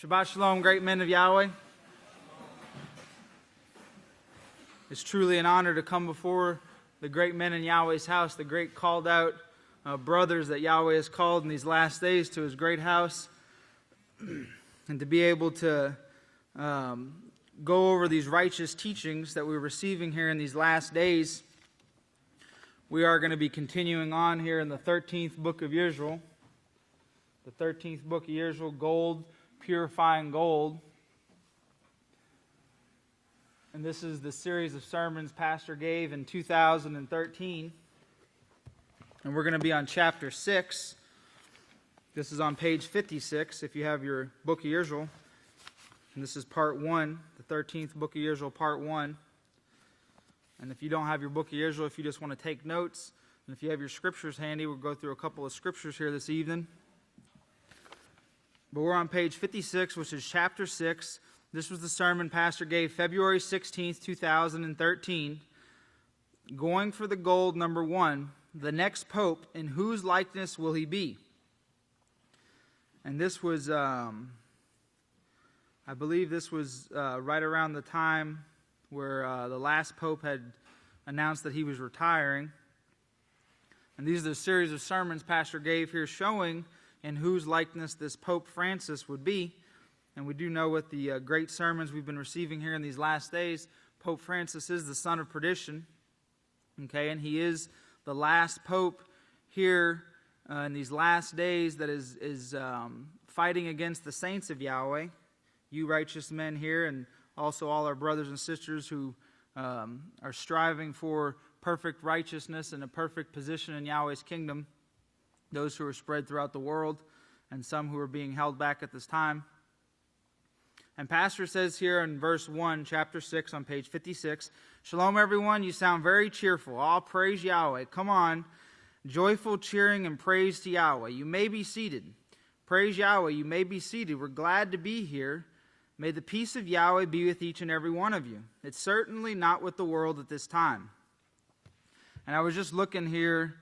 Shabbat Shalom, great men of Yahweh. It's truly an honor to come before the great men in Yahweh's house, the great called out brothers that Yahweh has called in these last days to His great house, and to be able to go over these righteous teachings that we're receiving here in these last days. We are going to be continuing on here in the 13th book of Yisrayl. The 13th book of Yisrayl, gold, purifying gold. And this is the series of sermons Pastor gave in 2013. And we're going to be on chapter 6. This is on page 56 if you have your book of Yisrayl. And this is part 1, the 13th book of Yisrayl, part 1. And if you don't have your book of Yisrayl, if you just want to take notes, and if you have your scriptures handy, we'll go through a couple of scriptures here this evening. But we're on page 56, which is chapter 6. This was the sermon Pastor gave February 16th, 2013. Going for the gold, number 1, the next pope, in whose likeness will he be? And this was, I believe this was right around the time where the last pope had announced that he was retiring. And these are the series of sermons Pastor gave here showing in whose likeness this Pope Francis would be. And we do know with the great sermons we've been receiving here in these last days, Pope Francis is the son of perdition. Okay, and he is the last pope here in these last days that is fighting against the saints of Yahweh. You righteous men here, and also all our brothers and sisters who are striving for perfect righteousness and a perfect position in Yahweh's kingdom. Those who are spread throughout the world, and some who are being held back at this time. And Pastor says here in verse 1, chapter 6, on page 56, Shalom everyone, you sound very cheerful. All praise Yahweh. Come on, joyful cheering and praise to Yahweh. You may be seated. Praise Yahweh, you may be seated. We're glad to be here. May the peace of Yahweh be with each and every one of you. It's certainly not with the world at this time. And I was just looking here,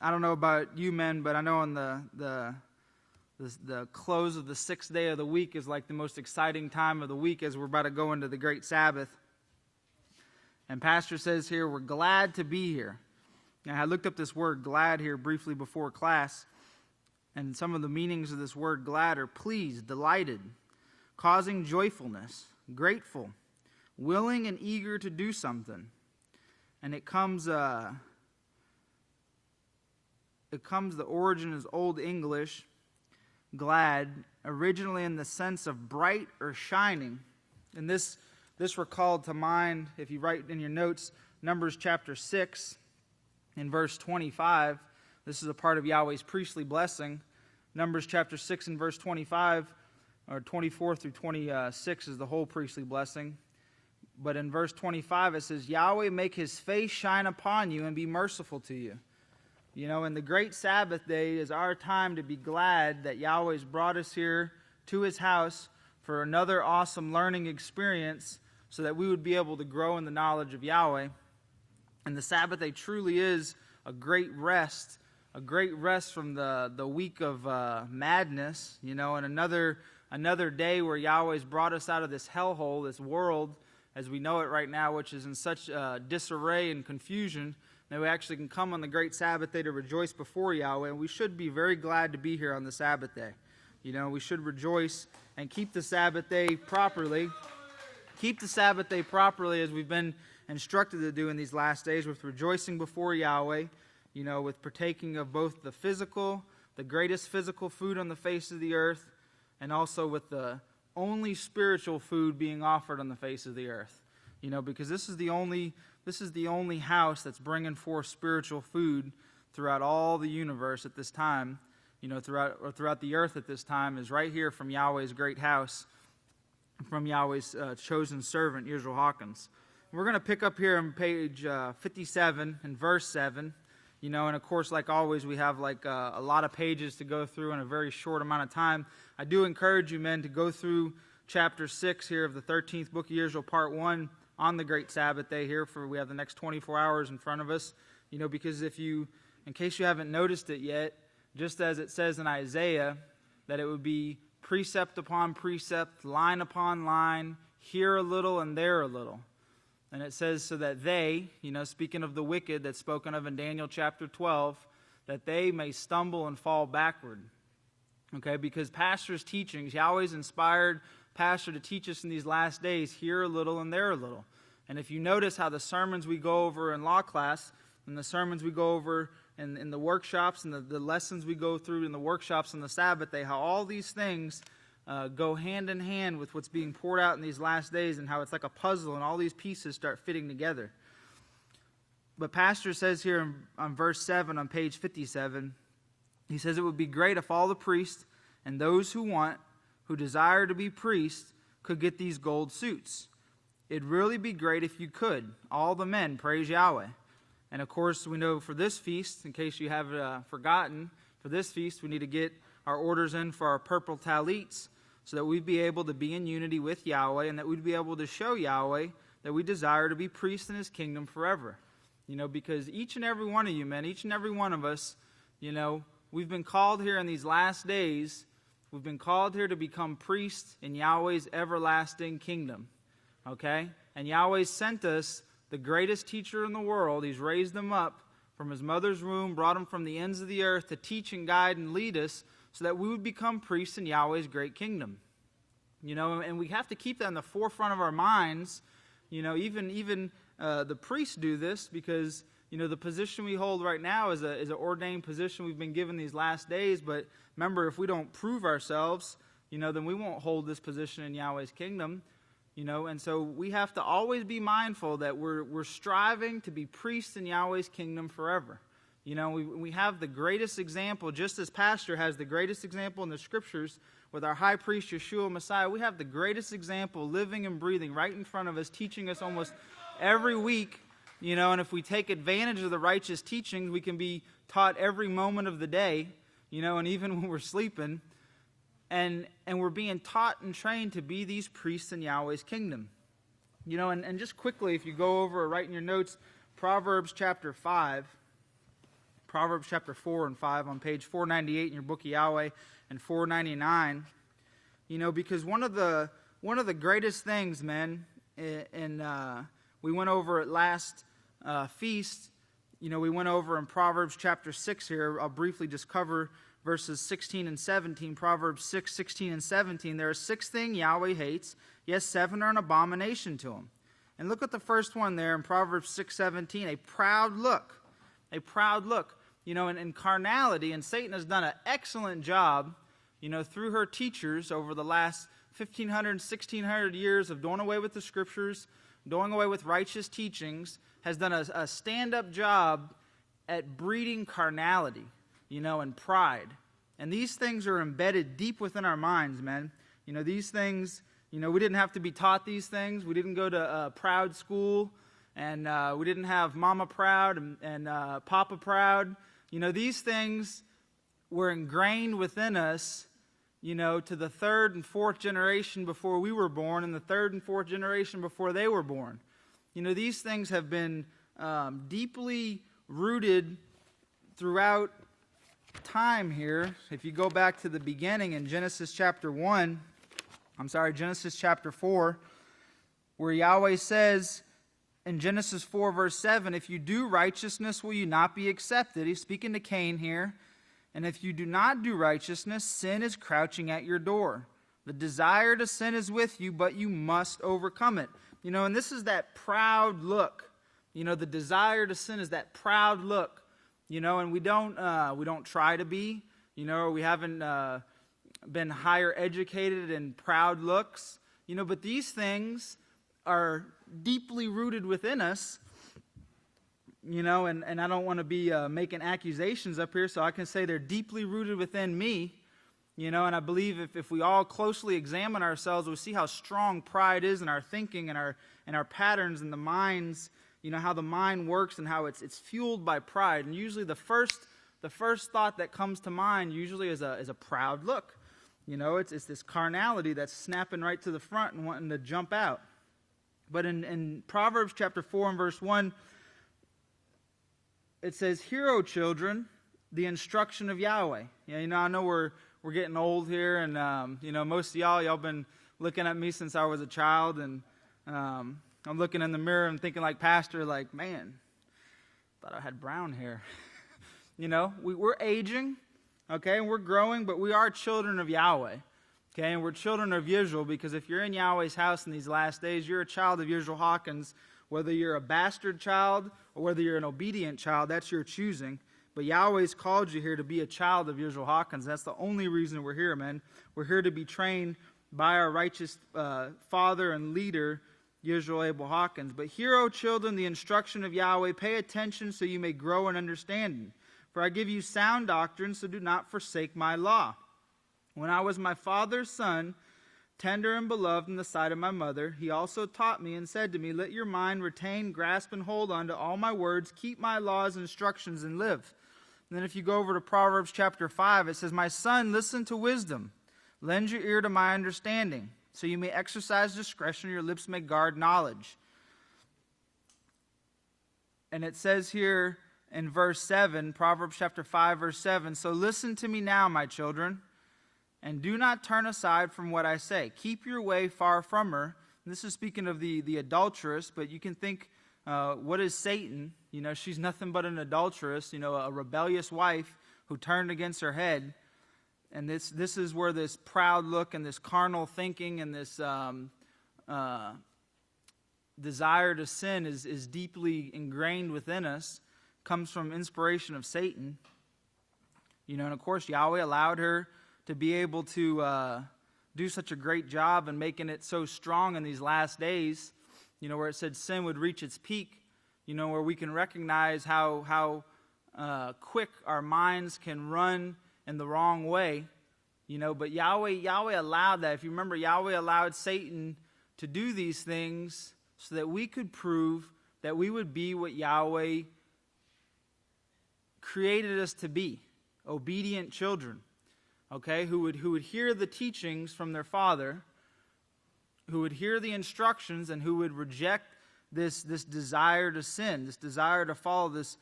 I don't know about you men, but I know on the close of the 6th day of the week is like the most exciting time of the week as we're about to go into the great Sabbath. And Pastor says here, we're glad to be here. Now, I looked up this word glad here briefly before class, and some of the meanings of this word glad are pleased, delighted, causing joyfulness, grateful, willing and eager to do something. And it comes, the origin is Old English, glad, originally in the sense of bright or shining. And this recalled to mind, if you write in your notes, Numbers chapter 6, in verse 25. This is a part of Yahweh's priestly blessing. Numbers chapter 6 and verse 25, or 24 through 26 is the whole priestly blessing. But in verse 25 it says, Yahweh make His face shine upon you and be merciful to you. You know, and the great Sabbath day is our time to be glad that Yahweh's brought us here to His house for another awesome learning experience so that we would be able to grow in the knowledge of Yahweh. And the Sabbath day truly is a great rest from the week of madness, you know, and another day where Yahweh's brought us out of this hellhole, this world, as we know it right now, which is in such disarray and confusion, that we actually can come on the great Sabbath day to rejoice before Yahweh. And we should be very glad to be here on the Sabbath day. You know, we should rejoice and keep the Sabbath day properly. Keep the Sabbath day properly as we've been instructed to do in these last days, with rejoicing before Yahweh, you know, with partaking of both the physical, the greatest physical food on the face of the earth, and also with the only spiritual food being offered on the face of the earth. You know, because this is the only house that's bringing forth spiritual food throughout all the universe at this time. You know, throughout the earth at this time is right here from Yahweh's great house, from Yahweh's chosen servant, Yisrayl Hawkins. We're going to pick up here on page 57 and verse 7. You know, and of course, like always, we have like a lot of pages to go through in a very short amount of time. I do encourage you, men, to go through chapter 6 here of the 13th book of Yisrayl, part 1, on the great Sabbath day here, for we have the next 24 hours in front of us. You know, because in case you haven't noticed it yet, just as it says in Isaiah, that it would be precept upon precept, line upon line, here a little and there a little. And it says so that they, speaking of the wicked that's spoken of in Daniel chapter 12, that they may stumble and fall backward. Okay, because pastor's teachings, Yahweh's inspired pastor to teach us in these last days, here a little and there a little. And if you notice how the sermons we go over in law class, and the sermons we go over in the workshops, and the lessons we go through in the workshops on the Sabbath day, how all these things go hand in hand with what's being poured out in these last days, and how it's like a puzzle, and all these pieces start fitting together. But pastor says here on verse 7 on page 57, he says it would be great if all the priests and those who desire to be priests, could get these gold suits. It'd really be great if you could. All the men praise Yahweh. And of course, we know for this feast, in case you have forgotten, for this feast we need to get our orders in for our purple talits, so that we'd be able to be in unity with Yahweh, and that we'd be able to show Yahweh that we desire to be priests in His kingdom forever. Because each and every one of you, men, each and every one of us, we've been called here in these last days. We've been called here to become priests in Yahweh's everlasting kingdom. Okay? And Yahweh sent us the greatest teacher in the world. He's raised him up from his mother's womb, brought him from the ends of the earth to teach and guide and lead us so that we would become priests in Yahweh's great kingdom. And we have to keep that in the forefront of our minds. Even the priests do this because, the position we hold right now is an ordained position we've been given these last days. But remember, if we don't prove ourselves, then we won't hold this position in Yahweh's kingdom. And so we have to always be mindful that we're striving to be priests in Yahweh's kingdom forever. We have the greatest example, just as pastor has the greatest example in the scriptures with our high priest Yeshua Messiah. We have the greatest example living and breathing right in front of us, teaching us almost every week. And if we take advantage of the righteous teachings, we can be taught every moment of the day, and even when we're sleeping. And we're being taught and trained to be these priests in Yahweh's kingdom. And just quickly, if you go over or write in your notes, Proverbs chapter 5, Proverbs chapter 4 and 5 on page 498 in your book of Yahweh, and 499, because one of the greatest things, men, and we went over at last feast, we went over in Proverbs chapter 6 here. I'll briefly just cover verses 16 and 17, Proverbs 6, 16 and 17. There are 6 things Yahweh hates, yes, 7 are an abomination to Him. And look at the first one there in Proverbs 6, 17, a proud look. A proud look. In carnality, and Satan has done an excellent job, through her teachers over the last 1,500, 1,600 years of doing away with the scriptures, doing away with righteous teachings, has done a stand-up job at breeding carnality, and pride. And these things are embedded deep within our minds, man. These things, we didn't have to be taught these things. We didn't go to a proud school, and we didn't have Mama proud and Papa proud. These things were ingrained within us, to the 3rd and 4th generation before we were born, and the 3rd and 4th generation before they were born. These things have been deeply rooted throughout time here. If you go back to the beginning in Genesis chapter 4, where Yahweh says in Genesis 4 verse 7, if you do righteousness, will you not be accepted? He's speaking to Cain here. And if you do not do righteousness, sin is crouching at your door. The desire to sin is with you, but you must overcome it. And this is that proud look. The desire to sin is that proud look. And we don't try to be. We haven't been higher educated in proud looks. But these things are deeply rooted within us. And I don't want to be making accusations up here, so I can say they're deeply rooted within me. And I believe if we all closely examine ourselves, we'll see how strong pride is in our thinking and our patterns and the minds, how the mind works and how it's fueled by pride. And usually the first thought that comes to mind usually is a proud look. It's this carnality that's snapping right to the front and wanting to jump out. But in Proverbs chapter 4 and verse 1, it says, "Hear, O children, the instruction of Yahweh." I know we're we're getting old here, and most of y'all been looking at me since I was a child, and I'm looking in the mirror and thinking like Pastor, like, man, thought I had brown hair. We're aging, okay, and we're growing, but we are children of Yahweh, okay, and we're children of Yisrayl, because if you're in Yahweh's house in these last days, you're a child of Yisrayl Hawkins. Whether you're a bastard child or whether you're an obedient child, that's your choosing. But Yahweh's called you here to be a child of Yisrayl Hawkins. That's the only reason we're here, man. We're here to be trained by our righteous father and leader, Yisrayl Abel Hawkins. But hear, O children, the instruction of Yahweh. Pay attention so you may grow in understanding. For I give you sound doctrine, so do not forsake my law. When I was my father's son, tender and beloved in the sight of my mother, he also taught me and said to me, let your mind retain, grasp, and hold on to all my words, keep my laws and instructions, and live. And then if you go over to Proverbs chapter 5, it says, my son, listen to wisdom, lend your ear to my understanding, so you may exercise discretion, your lips may guard knowledge. And it says here in verse 7, Proverbs chapter 5, verse 7, so listen to me now, my children, and do not turn aside from what I say. Keep your way far from her. And this is speaking of the adulteress, but you can think, what is Satan? She's nothing but an adulteress, a rebellious wife who turned against her head. And this is where this proud look and this carnal thinking and this desire to sin is deeply ingrained within us, comes from inspiration of Satan. And of course, Yahweh allowed her to be able to do such a great job in making it so strong in these last days, where it said sin would reach its peak, where we can recognize how quick our minds can run in the wrong way, but Yahweh allowed that. If you remember, Yahweh allowed Satan to do these things so that we could prove that we would be what Yahweh created us to be, obedient children. Okay, who would hear the teachings from their father, who would hear the instructions, and who would reject this desire to sin, this desire to follow this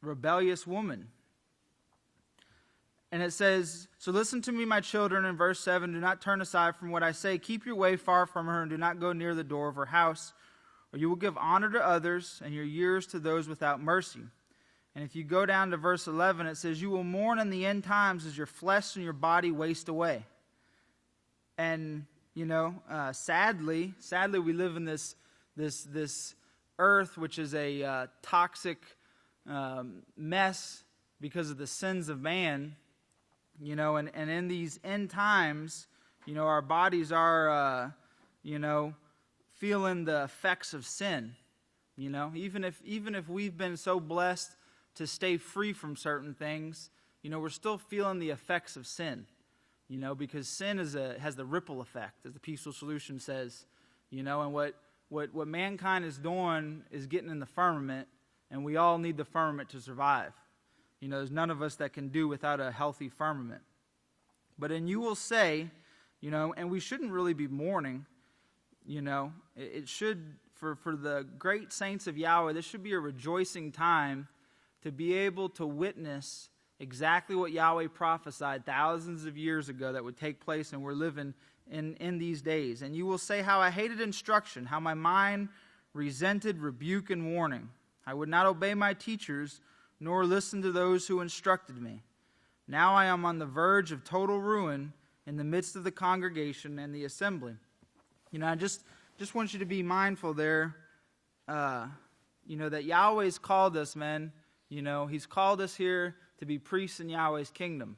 rebellious woman. And it says, so listen to me, my children, in verse 7, do not turn aside from what I say. Keep your way far from her, and do not go near the door of her house, or you will give honor to others, and your years to those without mercy. And if you go down to verse 11, it says, you will mourn in the end times as your flesh and your body waste away. And, sadly, we live in this earth, which is a toxic mess because of the sins of man, and in these end times, our bodies are, feeling the effects of sin, even if we've been so blessed to stay free from certain things, we're still feeling the effects of sin, because sin has the ripple effect, as the Peaceful Solution says, and what mankind is doing is getting in the firmament, and we all need the firmament to survive. There's none of us that can do without a healthy firmament. But then you will say, and we shouldn't really be mourning, it should, for the great saints of Yahweh, this should be a rejoicing time to be able to witness exactly what Yahweh prophesied thousands of years ago that would take place, and we're living in these days. And you will say how I hated instruction, how my mind resented rebuke and warning. I would not obey my teachers, nor listen to those who instructed me. Now I am on the verge of total ruin in the midst of the congregation and the assembly. I just want you to be mindful there, that Yahweh's called us, man. He's called us here to be priests in Yahweh's kingdom.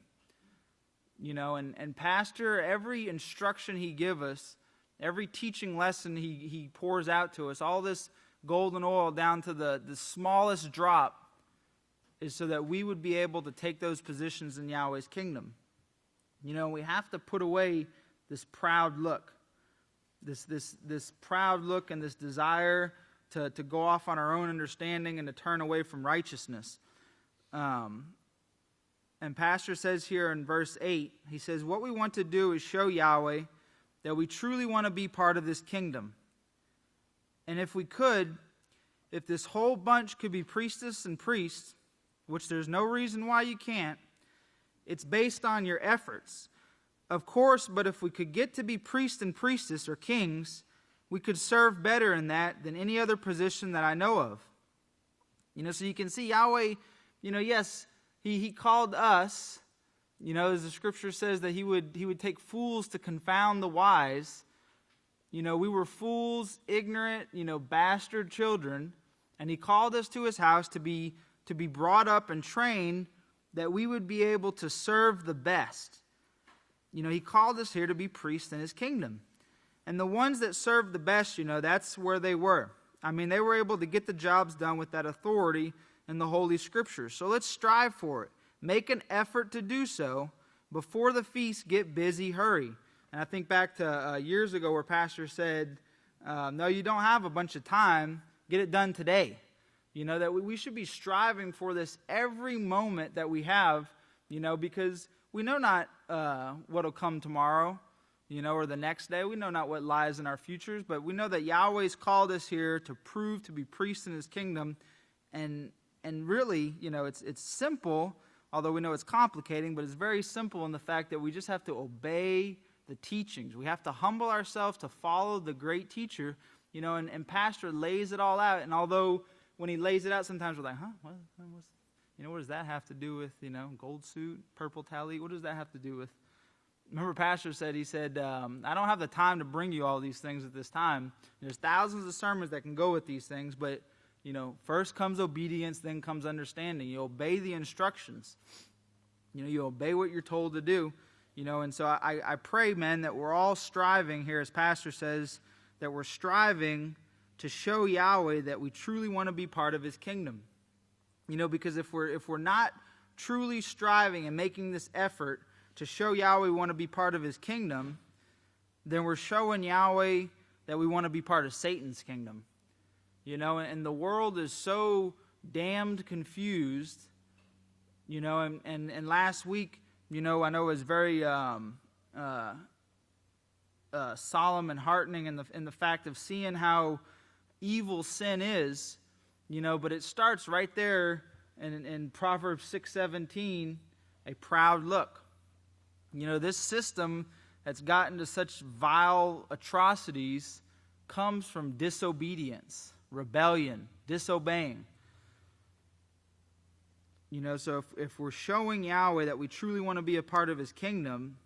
And Pastor, every instruction he gives us, every teaching lesson he pours out to us, all this golden oil down to the smallest drop, is so that we would be able to take those positions in Yahweh's kingdom. We have to put away this proud look, this proud look and this desire to go off on our own understanding and to turn away from righteousness. And Pastor says here in verse 8, he says, what we want to do is show Yahweh that we truly want to be part of this kingdom. And if this whole bunch could be priestess and priests, which there's no reason why you can't, It's based on your efforts. Of course, but if we could get to be priest and priestess or kings, we could serve better in that than any other position that I know of. So you can see Yahweh, yes, he called us, as the scripture says that he would take fools to confound the wise. We were fools, ignorant, bastard children, and he called us to his house to be brought up and trained that we would be able to serve the best. He called us here to be priests in his kingdom. And the ones that served the best, that's where they were. They were able to get the jobs done with that authority in the Holy Scriptures. So let's strive for it. Make an effort to do so. Before the feast, get busy, hurry. And I think back to years ago where Pastor said, no, you don't have a bunch of time. Get it done today. That we should be striving for this every moment that we have, because we know not what will come tomorrow, or the next day. We know not what lies in our futures, but we know that Yahweh's called us here to prove to be priests in his kingdom. And really, it's simple, although we know it's complicating, but it's very simple in the fact that we just have to obey the teachings. We have to humble ourselves to follow the great teacher, and Pastor lays it all out. And although when he lays it out, sometimes we're like, what does that have to do with, gold suit, purple tally? What does that have to do with? Remember Pastor said, I don't have the time to bring you all these things at this time. There's thousands of sermons that can go with these things, but, first comes obedience, then comes understanding. You obey the instructions. You obey what you're told to do. And so I pray, men, that we're all striving here, as Pastor says, that we're striving to show Yahweh that we truly want to be part of his kingdom. Because if we're not truly striving and making this effort to show Yahweh we want to be part of his kingdom, then we're showing Yahweh that we want to be part of Satan's kingdom. And the world is so damned confused, and last week, I know it was very solemn and heartening in the fact of seeing how evil sin is, but it starts right there in Proverbs 6:17, a proud look. This system that's gotten to such vile atrocities comes from disobedience, rebellion, disobeying. So if we're showing Yahweh that we truly want to be a part of his kingdom,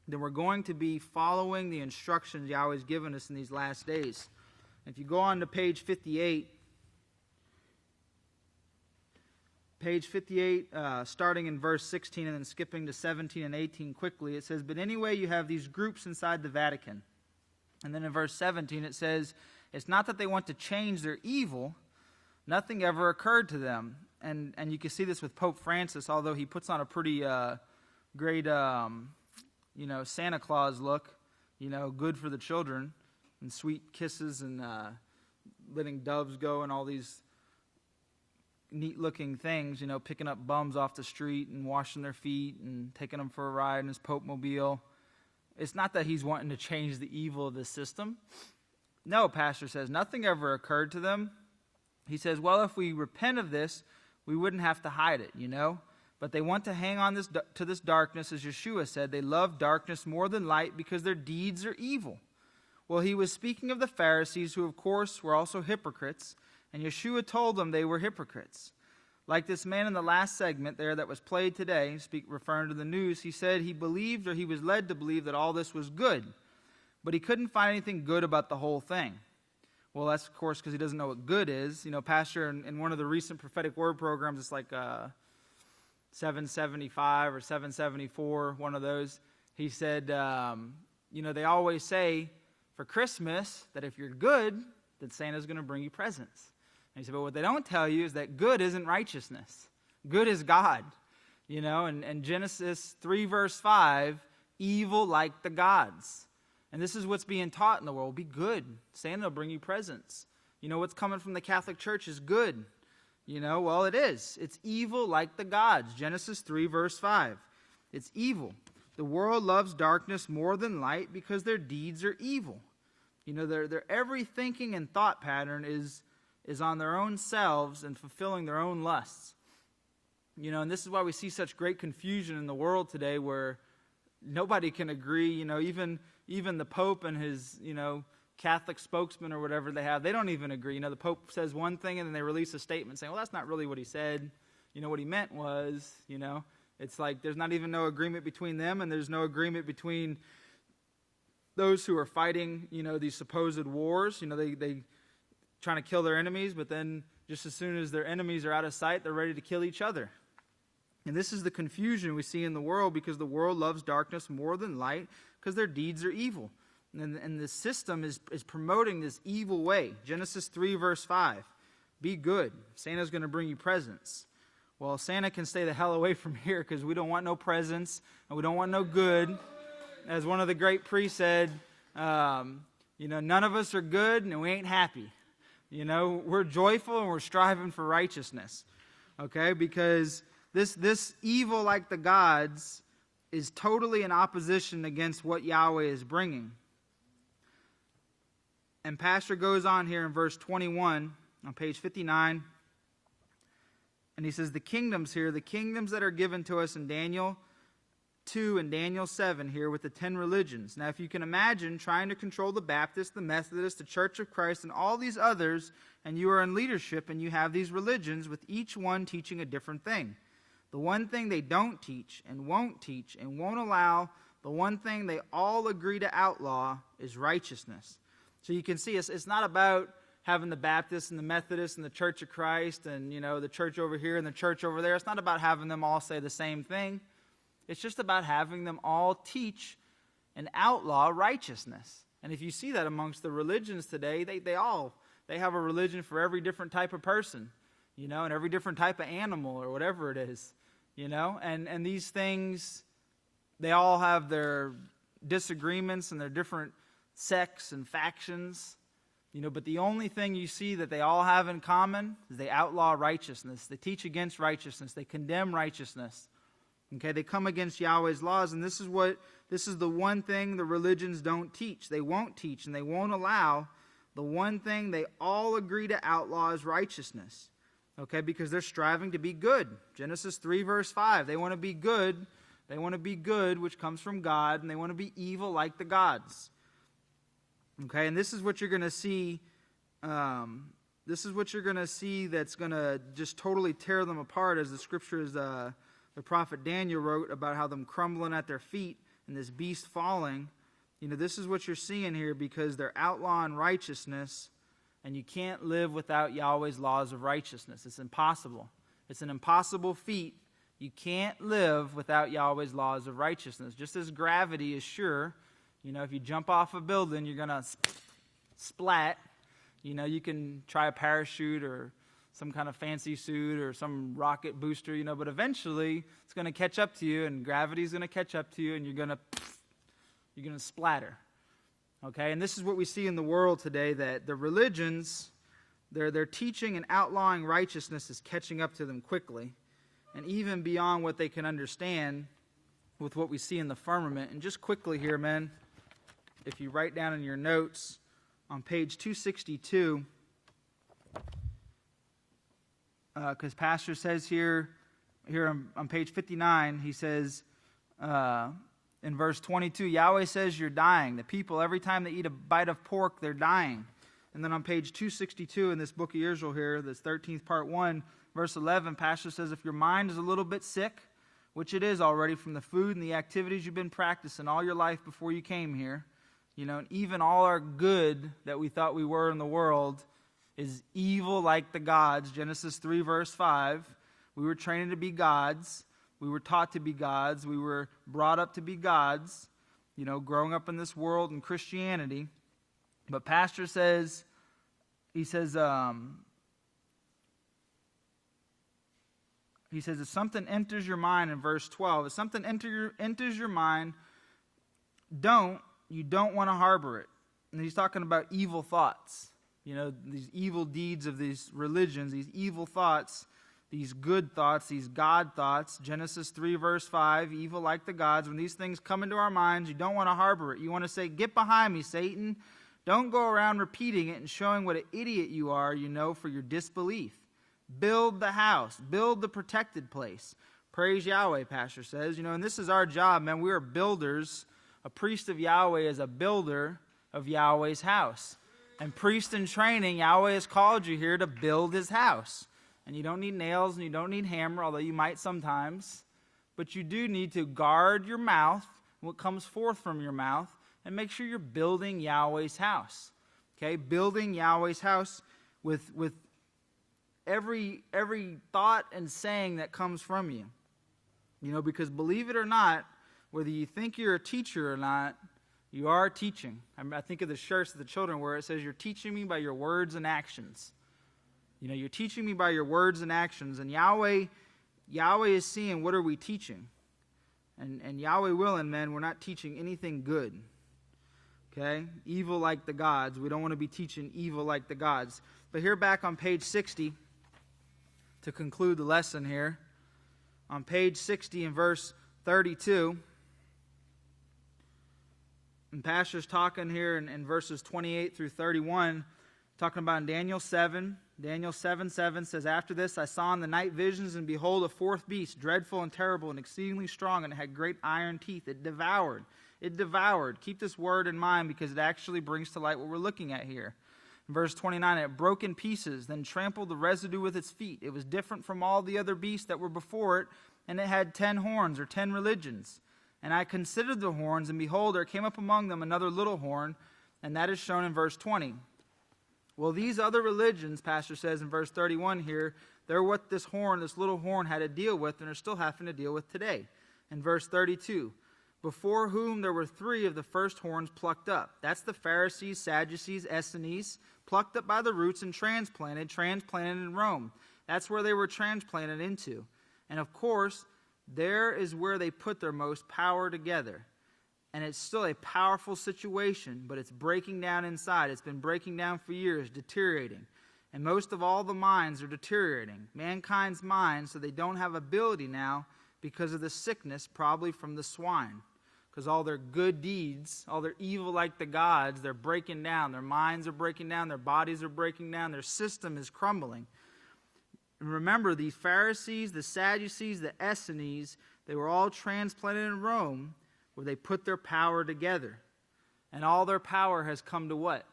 then we're going to be following the instructions Yahweh's given us in these last days. If you go on to page 58, starting in verse 16 and then skipping to 17 and 18 quickly, it says, but anyway, you have these groups inside the Vatican. And then in verse 17 it says, it's not that they want to change their evil. Nothing ever occurred to them. And you can see this with Pope Francis, although he puts on a pretty great, Santa Claus look, good for the children, and sweet kisses and letting doves go and all these neat-looking things, picking up bums off the street and washing their feet and taking them for a ride in his Pope mobile. It's not that he's wanting to change the evil of the system. No, Pastor says, nothing ever occurred to them. He says, well, if we repent of this, we wouldn't have to hide it, But they want to hang on to this darkness, as Yeshua said. They love darkness more than light because their deeds are evil. Well, he was speaking of the Pharisees, who, of course, were also hypocrites. And Yeshua told them they were hypocrites. Like this man in the last segment there that was played today, referring to the news, he said he believed, or he was led to believe, that all this was good. But he couldn't find anything good about the whole thing. Well, that's, of course, because he doesn't know what good is. Pastor, in one of the recent prophetic word programs, it's like 775 or 774, one of those, he said, they always say for Christmas that if you're good, then Santa's going to bring you presents. And he said, but what they don't tell you is that good isn't righteousness. Good is God. And Genesis 3 verse 5, evil like the gods. And this is what's being taught in the world. Be good. Santa will bring you presents. What's coming from the Catholic Church is good. Well, it is. It's evil like the gods. Genesis 3 verse 5. It's evil. The world loves darkness more than light because their deeds are evil. Their every thinking and thought pattern is on their own selves and fulfilling their own lusts. And this is why we see such great confusion in the world today, where nobody can agree. Even the Pope and his, Catholic spokesman or whatever they have, they don't even agree. The Pope says one thing and then they release a statement saying, well, that's not really what he said. What he meant was, it's like there's not even no agreement between them, and there's no agreement between those who are fighting, these supposed wars. They trying to kill their enemies, but then just as soon as their enemies are out of sight, they're ready to kill each other. And this is the confusion we see in the world, because the world loves darkness more than light, because their deeds are evil. And the system is promoting this evil way. Genesis 3, verse 5. Be good. Santa's going to bring you presents. Well, Santa can stay the hell away from here, because we don't want no presents, and we don't want no good. As one of the great priests said, none of us are good, and we ain't happy. We're joyful, and we're striving for righteousness. Okay? Because this evil like the gods is totally in opposition against what Yahweh is bringing. And Pastor goes on here in verse 21 on page 59. And he says the kingdoms here, the kingdoms that are given to us in Daniel 2 and Daniel 7 here with the 10 religions. Now, if you can imagine trying to control the Baptist, the Methodist, the Church of Christ, and all these others, and you are in leadership and you have these religions with each one teaching a different thing. The one thing they don't teach and won't allow, the one thing they all agree to outlaw is righteousness. So you can see it's not about having the Baptists and the Methodists and the Church of Christ and, the church over here and the church over there. It's not about having them all say the same thing. It's just about having them all teach and outlaw righteousness. And if you see that amongst the religions today, they have a religion for every different type of person, and every different type of animal or whatever it is, and these things, they all have their disagreements and their different sects and factions, but the only thing you see that they all have in common is they outlaw righteousness. They teach against righteousness. They condemn righteousness. Okay, they come against Yahweh's laws, and this is the one thing the religions don't teach. They won't teach, and they won't allow. The one thing they all agree to outlaw is righteousness. Okay, because they're striving to be good. Genesis 3, verse 5. They want to be good. They want to be good, which comes from God, and they want to be evil like the gods. Okay, and this is what you're going to see. This is what you're going to see that's going to just totally tear them apart, as the scriptures, the prophet Daniel wrote about how them crumbling at their feet and this beast falling. This is what you're seeing here, because they're outlawing righteousness, and you can't live without Yahweh's laws of righteousness. It's impossible. It's an impossible feat. You can't live without Yahweh's laws of righteousness. Just as gravity is sure, if you jump off a building, you're going to splat. You can try a parachute or some kind of fancy suit or some rocket booster, but eventually it's going to catch up to you, and gravity's going to catch up to you, and you're going to splatter. Okay, and this is what we see in the world today, that the religions, their teaching and outlawing righteousness is catching up to them quickly, and even beyond what they can understand with what we see in the firmament. And just quickly here, man, if you write down in your notes on page 262, because Pastor says here on page 59, he says in verse 22, Yahweh says you're dying. The people, every time they eat a bite of pork, they're dying. And then on page 262 in this book of Yisrayl here, this 13th part 1, verse 11, Pastor says if your mind is a little bit sick, which it is already from the food and the activities you've been practicing all your life before you came here, and even all our good that we thought we were in the world is evil like the gods. Genesis 3, verse 5. We were trained to be gods. We were taught to be gods. We were brought up to be gods, growing up in this world in Christianity. But Pastor says, if something enters your mind in verse 12, if something enters your mind, you don't want to harbor it. And he's talking about evil thoughts. These evil deeds of these religions, these evil thoughts, these good thoughts, these God thoughts. Genesis 3, verse 5, evil like the gods. When these things come into our minds, you don't want to harbor it. You want to say, get behind me, Satan. Don't go around repeating it and showing what an idiot you are, for your disbelief. Build the house. Build the protected place. Praise Yahweh, Pastor says. And this is our job, man. We are builders. A priest of Yahweh is a builder of Yahweh's house. And priest in training, Yahweh has called you here to build his house. And you don't need nails and you don't need hammer, although you might sometimes. But you do need to guard your mouth, what comes forth from your mouth, and make sure you're building Yahweh's house. Okay, building Yahweh's house with every thought and saying that comes from you. Because believe it or not, whether you think you're a teacher or not, you are teaching. I think of the shirts that the children wear. It says, you're teaching me by your words and actions. You're teaching me by your words and actions. And Yahweh is seeing, what are we teaching? And Yahweh willing, man, we're not teaching anything good. Okay? Evil like the gods. We don't want to be teaching evil like the gods. But here back on page 60, to conclude the lesson here, on page 60 in verse 32, and Pastor's talking here in verses 28 through 31, talking about in Daniel 7. Daniel 7:7 says, after this I saw in the night visions, and behold, a fourth beast, dreadful and terrible and exceedingly strong, and it had great iron teeth. It devoured. Keep this word in mind, because it actually brings to light what we're looking at here. In verse 29, it broke in pieces, then trampled the residue with its feet. It was different from all the other beasts that were before it, and it had 10 horns, or 10 religions. And I considered the horns, and behold, there came up among them another little horn, and that is shown in verse 20. Well, these other religions, Pastor says in verse 31 here, they're what this little horn had to deal with, and are still having to deal with today. In verse 32, before whom there were 3 of the first horns plucked up. That's the Pharisees, Sadducees, Essenes, plucked up by the roots and transplanted in Rome. That's where they were transplanted into. And of course, there is where they put their most power together. And it's still a powerful situation, but it's breaking down inside. It's been breaking down for years, deteriorating. And most of all, the minds are deteriorating. Mankind's minds, so they don't have ability now because of the sickness, probably from the swine. Because all their good deeds, all their evil like the gods, they're breaking down. Their minds are breaking down. Their bodies are breaking down. Their system is crumbling. And remember, the Pharisees, the Sadducees, the Essenes, they were all transplanted in Rome, where they put their power together. And all their power has come to what?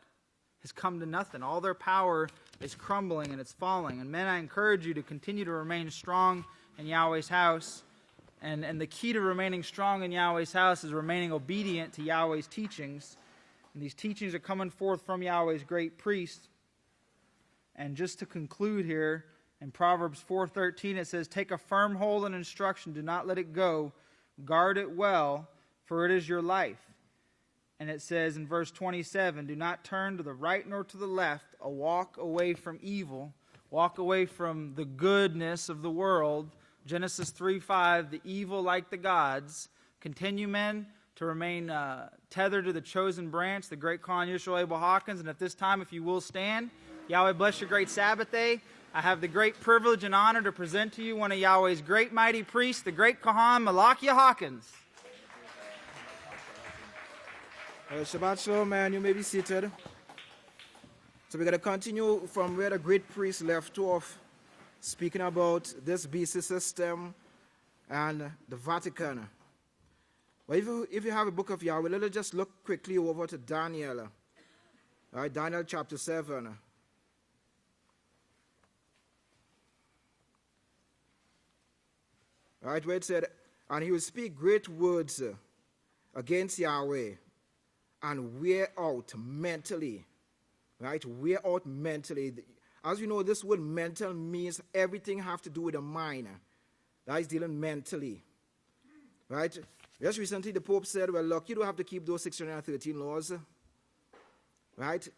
Has come to nothing. All their power is crumbling and it's falling. And men, I encourage you to continue to remain strong in Yahweh's house. And the key to remaining strong in Yahweh's house is remaining obedient to Yahweh's teachings. And these teachings are coming forth from Yahweh's great priest. And just to conclude here, in Proverbs 4:13 it says, take a firm hold on instruction, do not let it go, guard it well, for it is your life. And it says in verse 27, do not turn to the right nor to the left, walk away from evil, walk away from the goodness of the world. Genesis 3:5, the evil like the gods. Continue, men, to remain tethered to the chosen branch, the great Khan Yisrayl Abel Hawkins. And at this time, if you will stand, Yahweh bless your great Sabbath day. I have the great privilege and honor to present to you one of Yahweh's great mighty priests, the great Kohan Malachi Hawkins. Shabbat Shalom, man. You may be seated. So we're going to continue from where the great priest left off, speaking about this BC system and the Vatican. But if you have a book of Yahweh, let us just look quickly over to Daniel. All right, Daniel chapter 7. All right, where it said, and he will speak great words against Yahweh and wear out mentally. Right, wear out mentally. As you know, this word mental means everything have to do with the mind. That is dealing mentally. Right? Just recently the Pope said, well, look, you don't have to keep those 613 laws. Right?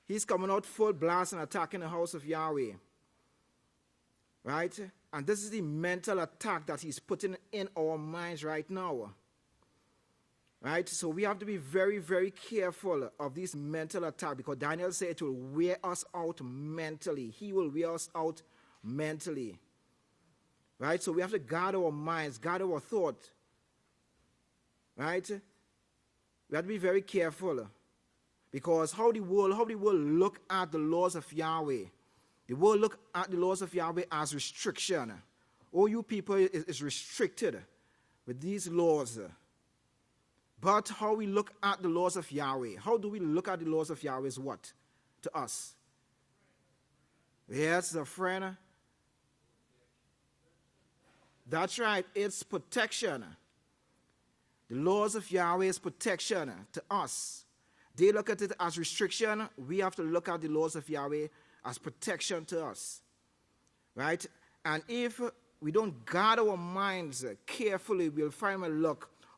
He's coming out full blast and attacking the house of Yahweh. Right? And this is the mental attack that he's putting in our minds right now. Right? So we have to be very, very careful of this mental attack, because Daniel said it will wear us out mentally. He will wear us out mentally. Right? So we have to guard our minds, guard our thought. Right? We have to be very careful, because how the world look at the laws of Yahweh. The world look at the laws of Yahweh as restriction. Oh, you people is restricted with these laws. But how we look at the laws of Yahweh, how do we look at the laws of Yahweh is what? To us. Yes, a friend. That's right, it's protection. The laws of Yahweh is protection to us. They look at it as restriction. We have to look at the laws of Yahweh as protection to us. Right? And if we don't guard our minds carefully, we'll find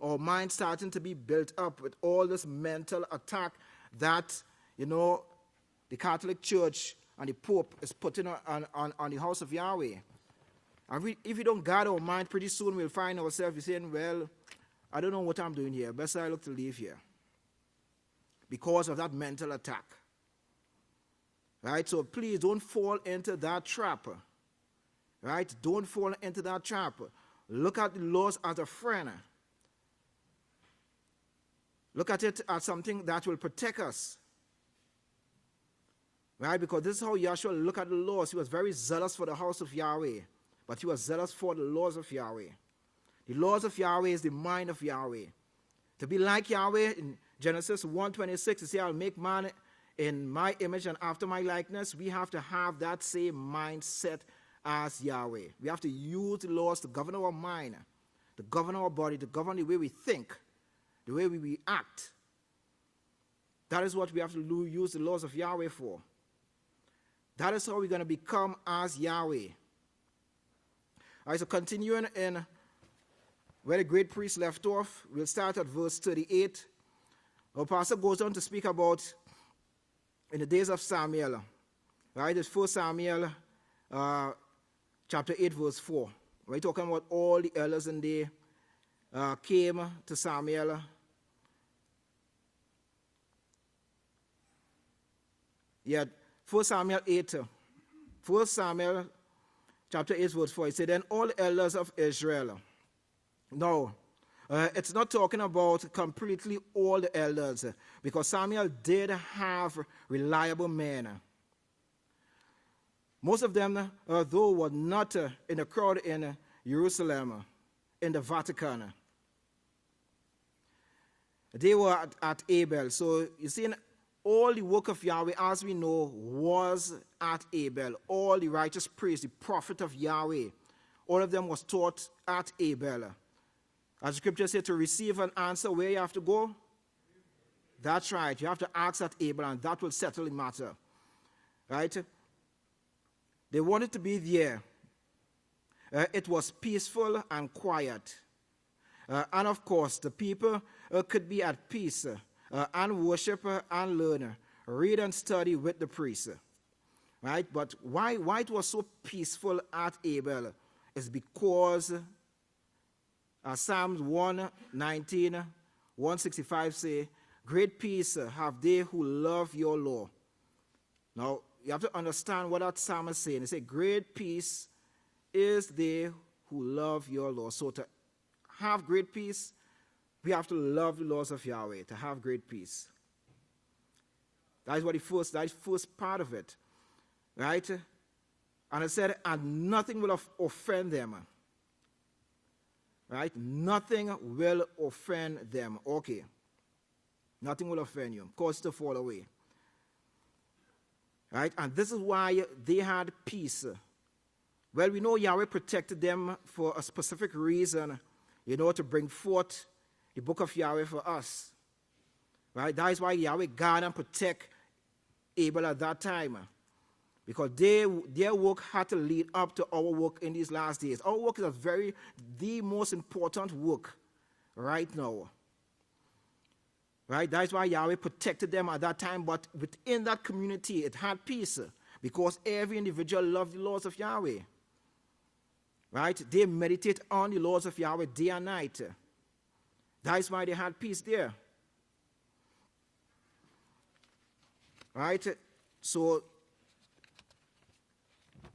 our minds starting to be built up with all this mental attack that, the Catholic Church and the Pope is putting on the house of Yahweh. And if we don't guard our mind, pretty soon we'll find ourselves saying, well, I don't know what I'm doing here. Best I look to leave here. Because of that mental attack. Right? So please don't fall into that trap. Right? Don't fall into that trap. Look at the laws as a friend. Look at it as something that will protect us. Right? Because this is how Yahshua looked at the laws. He was very zealous for the house of Yahweh. But he was zealous for the laws of Yahweh. The laws of Yahweh is the mind of Yahweh. To be like Yahweh, in Genesis 1:26, it says, I'll make man in my image and after my likeness. We have to have that same mindset as Yahweh. We have to use the laws to govern our mind, to govern our body, to govern the way we think, the way we act. That is what we have to use the laws of Yahweh for. That is how we're going to become as Yahweh. All right, so continuing in where the great priest left off, we'll start at verse 38. Our pastor goes on to speak about in the days of Samuel. Right, it's 1 Samuel chapter 8, verse 4. We're talking about all the elders in there came to Samuel. Yeah, 1 Samuel 8. 1 Samuel chapter 8, verse 4. It said, then all the elders of Israel. No, it's not talking about completely all the elders, because Samuel did have reliable men. Most of them, though, were not in the crowd in Jerusalem, in the Vatican. They were at Abel. So you see, all the work of Yahweh, as we know, was at Abel. All the righteous priests, the prophet of Yahweh, all of them was taught at Abel. As the scripture said, to receive an answer, where you have to go? That's right. You have to ask at Abel, and that will settle the matter. Right? They wanted to be there. It was peaceful and quiet. And of course, the people could be at peace and worship and learn, read and study with the priest. Right? But why it was so peaceful at Abel is because Psalms 119, 165 say, great peace have they who love your law. Now, you have to understand what that psalm is saying. It says, great peace is they who love your law. So to have great peace, we have to love the laws of Yahweh, to have great peace. That is first part of it. Right? And it said, and nothing will offend them. Right? Nothing will offend them. Okay. Nothing will offend you. Cause to fall away. Right? And this is why they had peace. Well, we know Yahweh protected them for a specific reason, to bring forth the book of Yahweh for us. Right? That is why Yahweh guard and protect Abel at that time. Because their work had to lead up to our work in these last days. Our work is the most important work right now. Right? That's why Yahweh protected them at that time. But within that community, it had peace. Because every individual loved the laws of Yahweh. Right? They meditate on the laws of Yahweh day and night. That's why they had peace there. Right? So,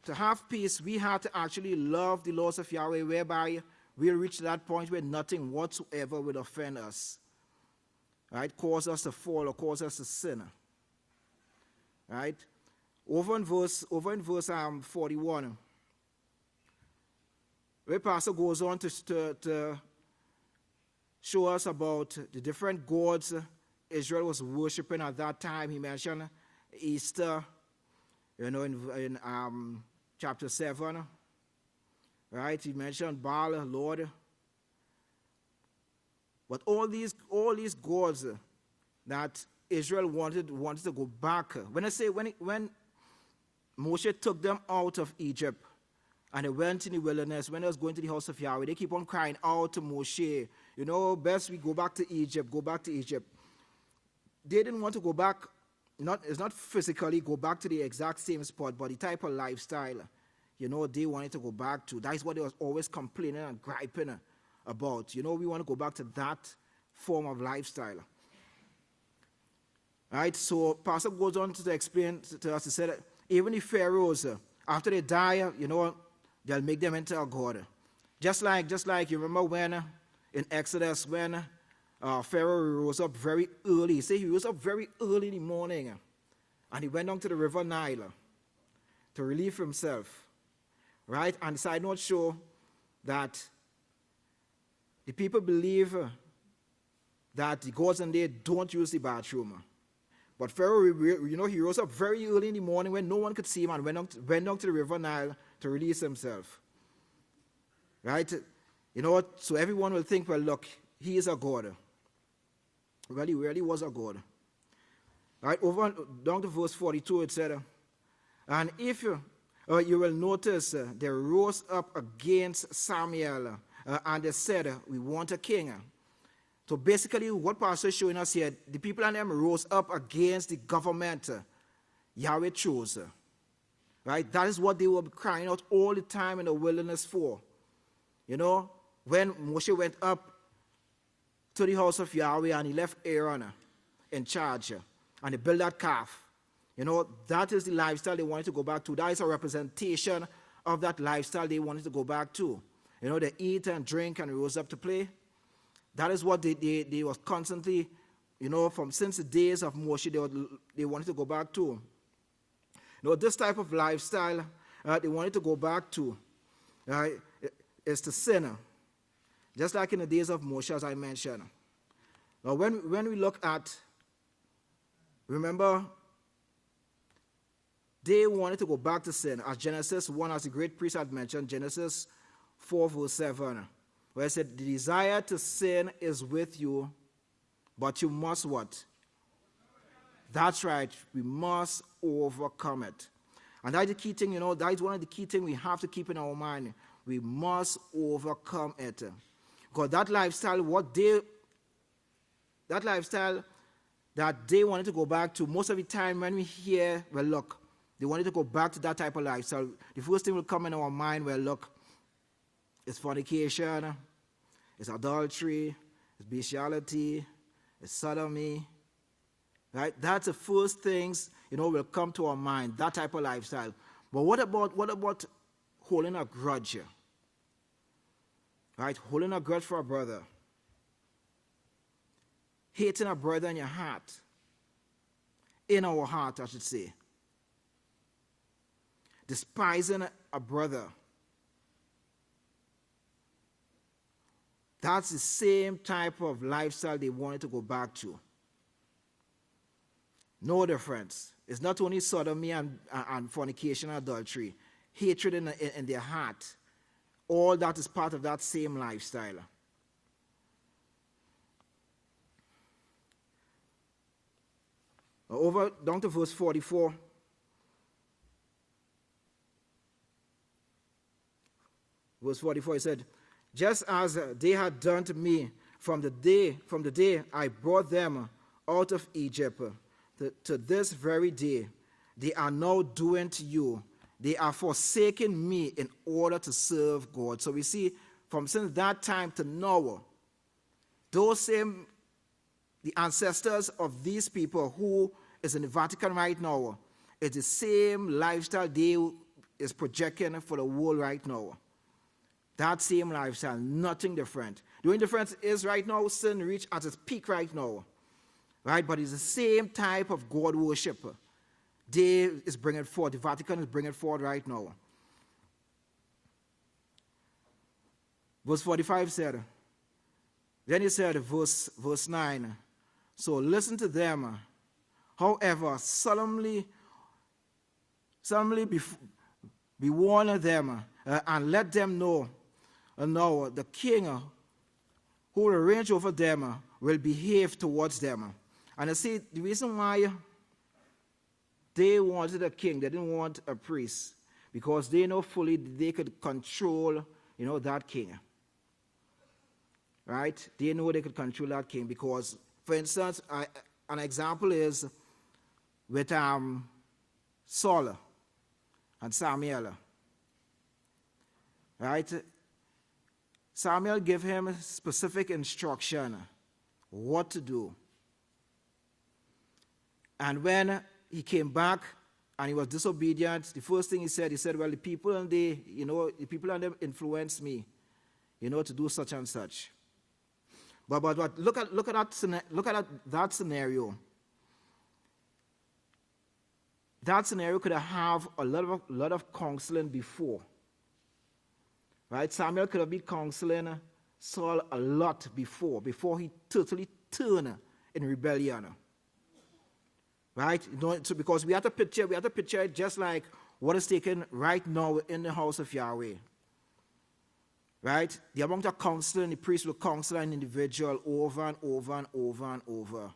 to have peace, we have to actually love the laws of Yahweh, whereby we'll reach that point where nothing whatsoever will offend us. Right? Cause us to fall or cause us to sin. Right? Over in verse 41, where Pastor goes on to show us about the different gods Israel was worshiping at that time. He mentioned Easter, in chapter 7, right? He mentioned Baal, Lord. But all these gods that Israel wanted to go back. When Moshe took them out of Egypt and they went in the wilderness, when they was going to the house of Yahweh, they keep on crying out to Moshe, best we go back to Egypt, go back to Egypt. They didn't want to go back, it's not physically go back to the exact same spot, but the type of lifestyle, they wanted to go back to. That's what they was always complaining and griping about. We want to go back to that form of lifestyle. Right, so Pastor goes on to explain to us, he said that even the pharaohs, after they die, they'll make them into a god. Just like you remember when in Exodus, when Pharaoh rose up very early. He rose up very early in the morning, and he went down to the river Nile to relieve himself. Right, and the side note show that the people believe that the gods in there don't use the bathroom. But Pharaoh, he rose up very early in the morning when no one could see him and went down to the river Nile to release himself. Right? So everyone will think, well, look, he is a god. Well, he really was a god. Right? Down to verse 42, it said, and if you will notice, they rose up against Samuel, and they said, we want a king. So basically, what Pastor is showing us here, the people and them rose up against the government Yahweh chose. Right? That is what they were crying out all the time in the wilderness for. When Moshe went up to the house of Yahweh and he left Aaron in charge, and he built that calf. That is the lifestyle they wanted to go back to. That is a representation of that lifestyle they wanted to go back to. They eat and drink and rose up to play. That is what they was constantly, since the days of Moshe, they wanted to go back to. This type of lifestyle they wanted to go back to is to sin. Just like in the days of Moshe, as I mentioned. Now, when we look at, remember, they wanted to go back to sin. As Genesis 1, as the great priest had mentioned, Genesis 4, verse 7. Where it said, the desire to sin is with you, but you must what? That's right. We must overcome it. And that's the key thing, that is one of the key things we have to keep in our mind. We must overcome it. Because that lifestyle that they wanted to go back to, most of the time when we hear, well, look, they wanted to go back to that type of lifestyle, the first thing will come in our mind, well, look, it's fornication, it's adultery, it's bestiality, it's sodomy. Right? That's the first things, will come to our mind, that type of lifestyle. But what about holding a grudge? Right? Holding a grudge for a brother. Hating a brother in your heart. In our heart, I should say. Despising a brother. That's the same type of lifestyle they wanted to go back to. No difference. It's not only sodomy and fornication and adultery. Hatred in their heart. All that is part of that same lifestyle. Over down to verse 44. Verse 44, it said, just as they had done to me from the day I brought them out of Egypt to this very day, they are now doing to you. They are forsaking me in order to serve God. So we see from since that time to now, the ancestors of these people who is in the Vatican right now, it's the same lifestyle they is projecting for the world right now. That same lifestyle, nothing different. The only difference is right now, sin reached at its peak right now. Right? But it's the same type of God worship. day is bringing forth, the Vatican is bringing forth right now. Verse 45 said, then he said, verse 9, so listen to them, however, solemnly be warned them, and let them know, the king who will reign over them will behave towards them. And I see the reason why they wanted a king, they didn't want a priest, because they know fully they could control, that king. Right? They know they could control that king because, for instance, an example is with Saul and Samuel. Right? Samuel gave him specific instruction what to do. And when he came back and he was disobedient, the first thing he said, well, the people and the people and them influenced me, to do such and such. But look at that scenario. That scenario could have a lot of counseling before. Right? Samuel could have been counseling Saul a lot before he totally turned in rebellion. Right? So because we have to picture it just like what is taken right now in the house of Yahweh. Right? The amount of counseling, the priest will counsel an individual over and over and over and over.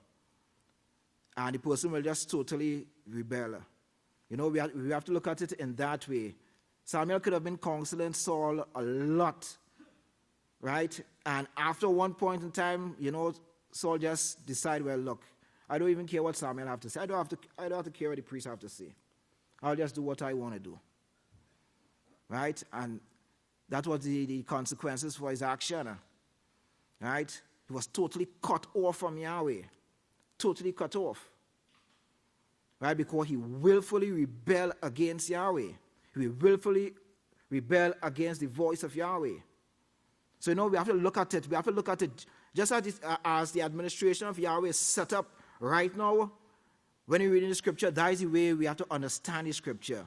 And the person will just totally rebel. We have to look at it in that way. Samuel could have been counseling Saul a lot. Right? And after one point in time, Saul just decided, well, look, I don't even care what Samuel have to say. I don't have to care what the priest have to say. I'll just do what I want to do. Right? And that was the consequences for his action. Right? He was totally cut off from Yahweh. Totally cut off. Right? Because he willfully rebelled against Yahweh. He willfully rebelled against the voice of Yahweh. So, we have to look at it. We have to look at it just as the administration of Yahweh is set up right now. When you're reading the scripture, that is the way we have to understand the scripture.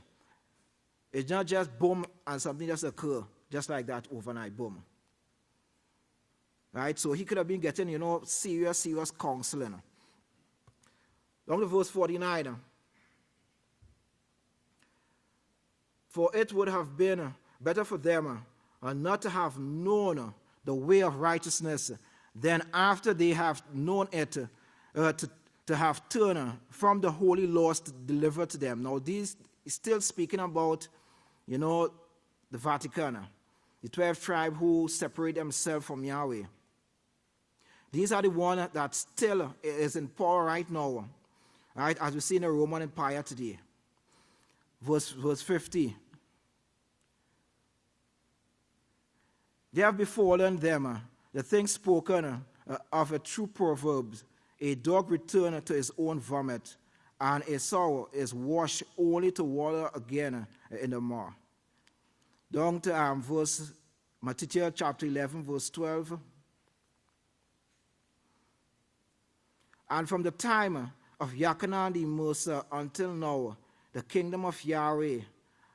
It's not just boom and something just occur. Just like that, overnight, boom. Right? So he could have been getting, serious counseling. Down to verse 49. For it would have been better for them not to have known the way of righteousness than after they have known it to have turned from the holy laws to deliver to them. Now, this is still speaking about, the Vatican. The 12 tribes who separate themselves from Yahweh. These are the ones that still is in power right now, right? As we see in the Roman Empire today. Verse 50. They have befallen them the things spoken of a true proverb. A dog returned to his own vomit, and a sow is washed only to water again in the mouth. Down to Matthew chapter 11, verse 12. And from the time of Yachanan the Mercer until now, the kingdom of Yahweh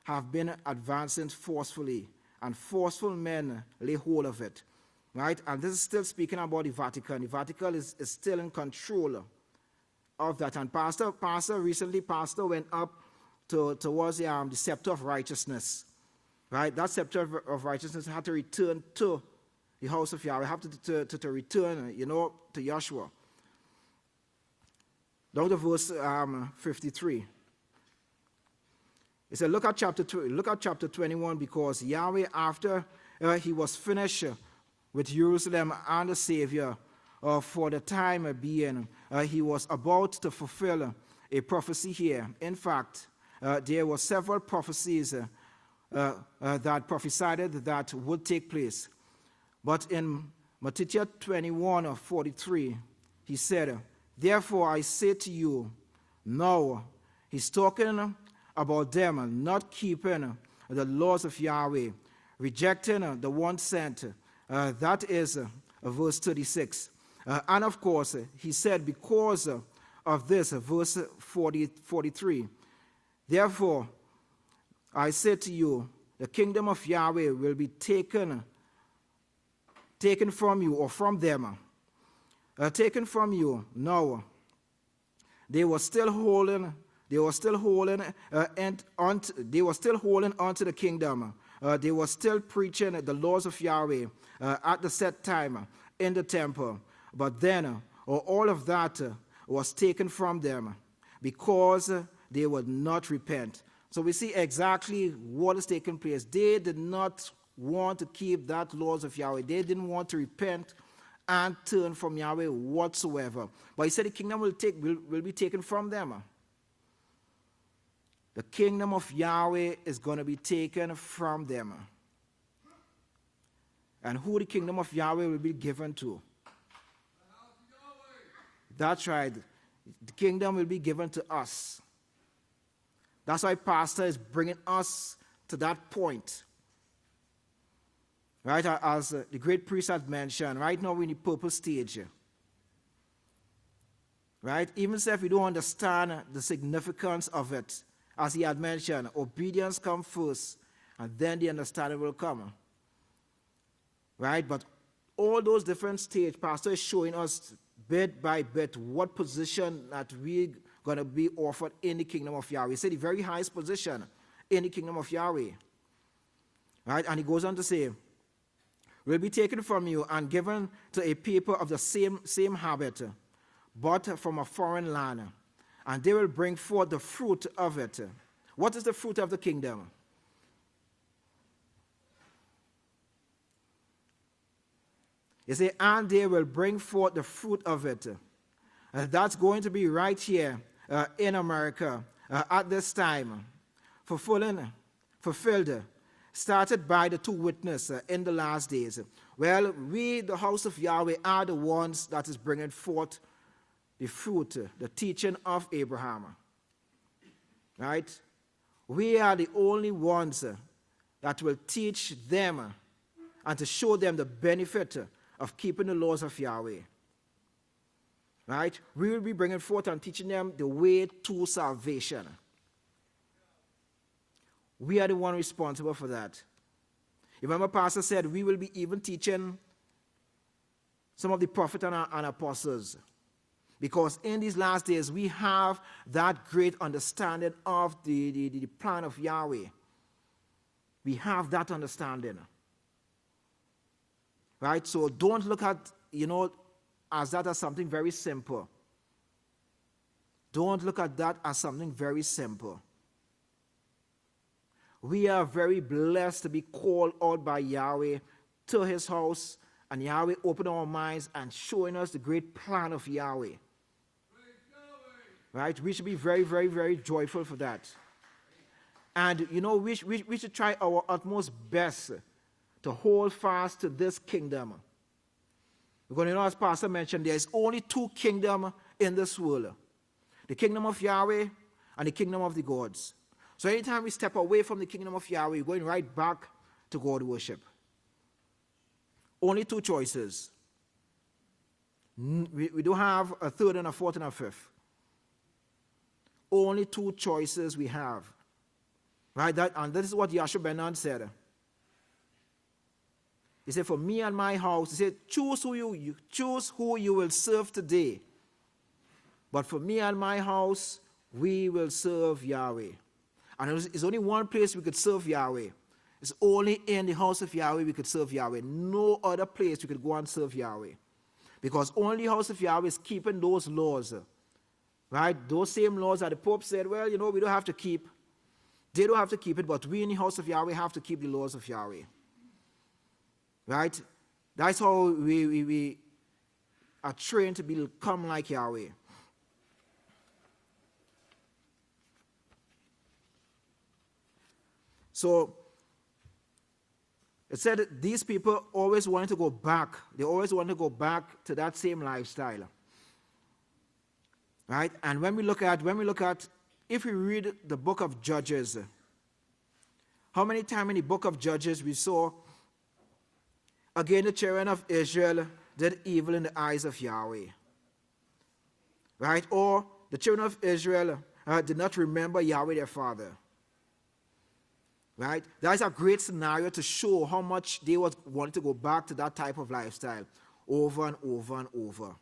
have been advancing forcefully, and forceful men lay hold of it. Right? And this is still speaking about the Vatican. The Vatican is still in control of that. And Pastor went up towards the scepter of righteousness. Right? That scepter of righteousness had to return to the house of Yahweh. Have to return, to Yahshua. Down to verse 53. It said, look at chapter 21, because Yahweh, after he was finished with Jerusalem and the Savior, for the time being, he was about to fulfill a prophecy here. In fact, there were several prophecies that prophesied that would take place. But in Matthew 21:43, he said, therefore I say to you, now, he's talking about them not keeping the laws of Yahweh, rejecting the one sent. That is verse 36. And of course, he said, because of this, verse 43, Therefore, I say to you, the kingdom of Yahweh will be taken from you, or from them, taken from you. No, they were still holding onto the kingdom. They were still preaching the laws of Yahweh at the set time in the temple. But then all of that was taken from them because they would not repent. So we see exactly what is taking place. They did not want to keep that laws of Yahweh. They didn't want to repent and turn from Yahweh whatsoever. But he said the kingdom will be taken from them. The kingdom of Yahweh is going to be taken from them. And who the kingdom of Yahweh will be given to? That's right. The kingdom will be given to us. That's why Pastor is bringing us to that point. Right, as the great priest had mentioned, right now we're in the purple stage. Right, even if we don't understand the significance of it, as he had mentioned, obedience comes first, and then the understanding will come. Right, but all those different stages, Pastor is showing us bit by bit what position that we're going to be offered in the kingdom of Yahweh. He said the very highest position in the kingdom of Yahweh. Right, and he goes on to say, will be taken from you and given to a people of the same habit, but from a foreign land. And they will bring forth the fruit of it. What is the fruit of the kingdom? You say, and they will bring forth the fruit of it. That's going to be right here in America at this time, fulfilled, started by the two witnesses in the last days. Well, we, the house of Yahweh, are the ones that is bringing forth the fruit, the teaching of Abraham. Right? We are the only ones that will teach them and to show them the benefit of keeping the laws of Yahweh. Right? We will be bringing forth and teaching them the way to salvation. We are the one responsible for that. Remember, Pastor said we will be even teaching some of the prophets and apostles. Because in these last days, we have that great understanding of the plan of Yahweh. We have that understanding. Right? So don't look at, as that as something very simple. Don't look at that as something very simple. We are very blessed to be called out by Yahweh to his house, and Yahweh opened our minds and showing us the great plan of Yahweh. Right? We should be very, very, very joyful for that. And, we should try our utmost best to hold fast to this kingdom. Because, as Pastor mentioned, there is only two kingdoms in this world. The kingdom of Yahweh and the kingdom of the gods. So anytime we step away from the kingdom of Yahweh, we're going right back to God worship. Only two choices. We don't have a third and a fourth and a fifth. Only two choices we have. Right? And this is what Yahshua Benan said. He said, for me and my house, he said, choose who you will serve today. But for me and my house, we will serve Yahweh. And it's only one place we could serve Yahweh. It's only in the house of Yahweh we could serve Yahweh. No other place we could go and serve Yahweh. Because only the house of Yahweh is keeping those laws. Right? Those same laws that the Pope said, well, we don't have to keep. They don't have to keep it, but we in the house of Yahweh have to keep the laws of Yahweh. Right? That's how we are trained to become like Yahweh. So, it said that these people always wanted to go back. They always want to go back to that same lifestyle. Right? And when we look at, if we read the book of Judges, how many times in the book of Judges we saw, again, the children of Israel did evil in the eyes of Yahweh. Right? Or the children of Israel did not remember Yahweh their Father. Right? That is a great scenario to show how much they wanted to go back to that type of lifestyle over and over and over.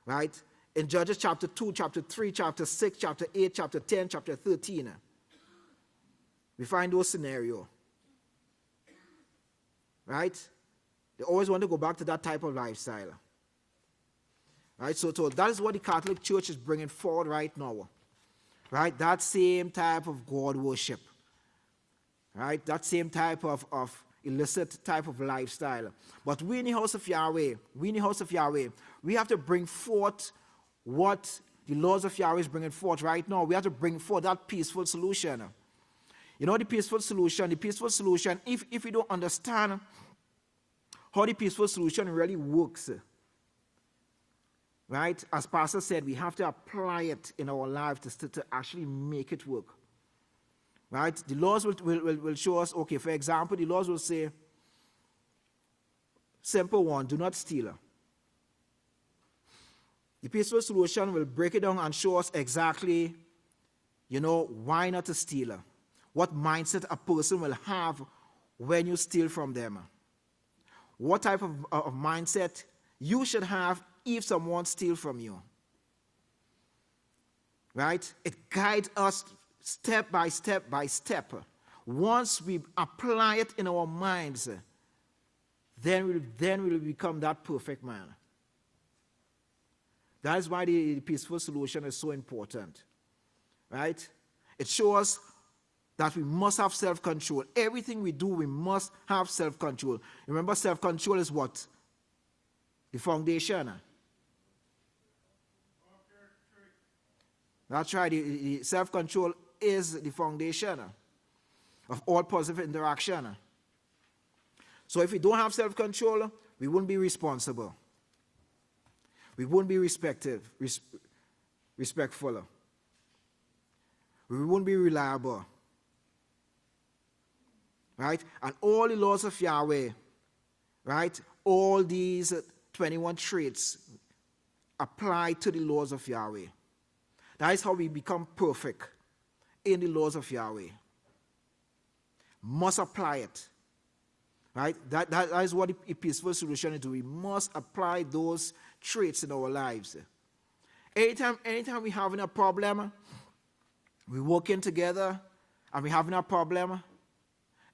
Right? In Judges chapter 2, chapter 3, chapter 6, chapter 8, chapter 10, chapter 13, we find those scenarios. Right? They always want to go back to that type of lifestyle. Right? So that is what the Catholic Church is bringing forward right now. Right? That same type of God worship. Right? That same type of illicit type of lifestyle. But we in the house of Yahweh, we have to bring forth what the laws of Yahweh is bringing forth right now. We have to bring forth that peaceful solution. You know the peaceful solution, if we don't understand how the peaceful solution really works, right? As Pastor said, we have to apply it in our lives to actually make it work. Right? The laws will show us, okay, for example, the laws will say, simple one, do not steal. The peaceful solution will break it down and show us exactly, why not to steal. What mindset a person will have when you steal from them. What type of mindset you should have if someone steals from you. Right? It guides us step by step by step. Once we apply it in our minds, then we'll become that perfect man. That is why the peaceful solution is so important. Right? It shows that we must have self-control. Everything we do, we must have self-control. Remember, self-control is what? The foundation. That's right. The self-control is the foundation of all positive interaction. So if we don't have self-control, we wouldn't be responsible. We wouldn't be respectful. We wouldn't be reliable. Right? And all the laws of Yahweh, right? All these 21 traits apply to the laws of Yahweh. That is how we become perfect in the laws of Yahweh. Must apply it. Right? That is what the peaceful solution is. We must apply those traits in our lives. Anytime we're having a problem, we're working together and we're having a problem,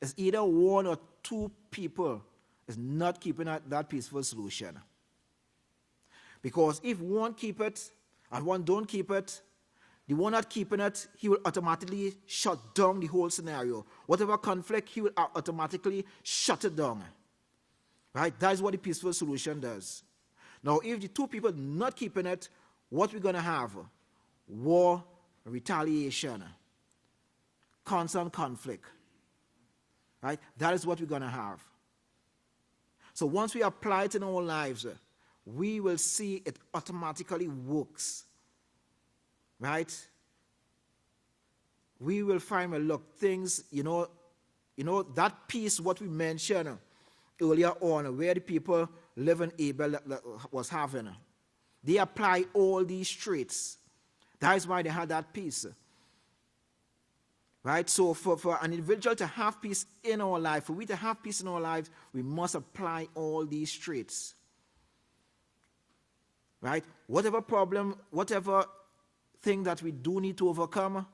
it's either one or two people is not keeping that peaceful solution. Because if one keep it and one don't keep it, the one not keeping it, he will automatically shut down the whole scenario. Whatever conflict, he will automatically shut it down. Right? That is what the peaceful solution does. Now, if the two people not keeping it, what we're going to have? War, retaliation, constant conflict. Right? That is what we're going to have. So once we apply it in our lives, we will see it automatically works. Right? We will find, well, look, things, that peace, what we mentioned earlier on, where the people live in Abel was having, they apply all these traits. That is why they had that peace. Right? So for an individual to have peace in our life, for we to have peace in our lives, we must apply all these traits. Right? Whatever problem, whatever thing that we do need to overcome,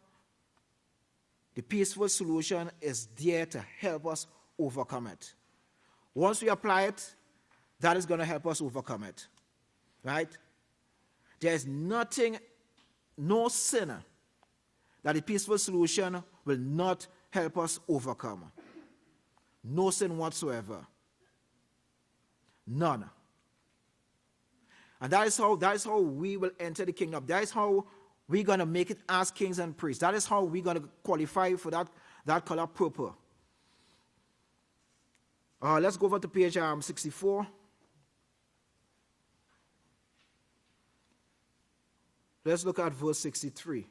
the peaceful solution is there to help us overcome it. Once we apply it, that is going to help us overcome it. Right? There is nothing, no sin that the peaceful solution will not help us overcome. No sin whatsoever. None. And that is how we will enter the kingdom. That is how we're going to make it as kings and priests. That is how we're going to qualify for that color purple. Let's go over to page 64. Let's look at verse 63.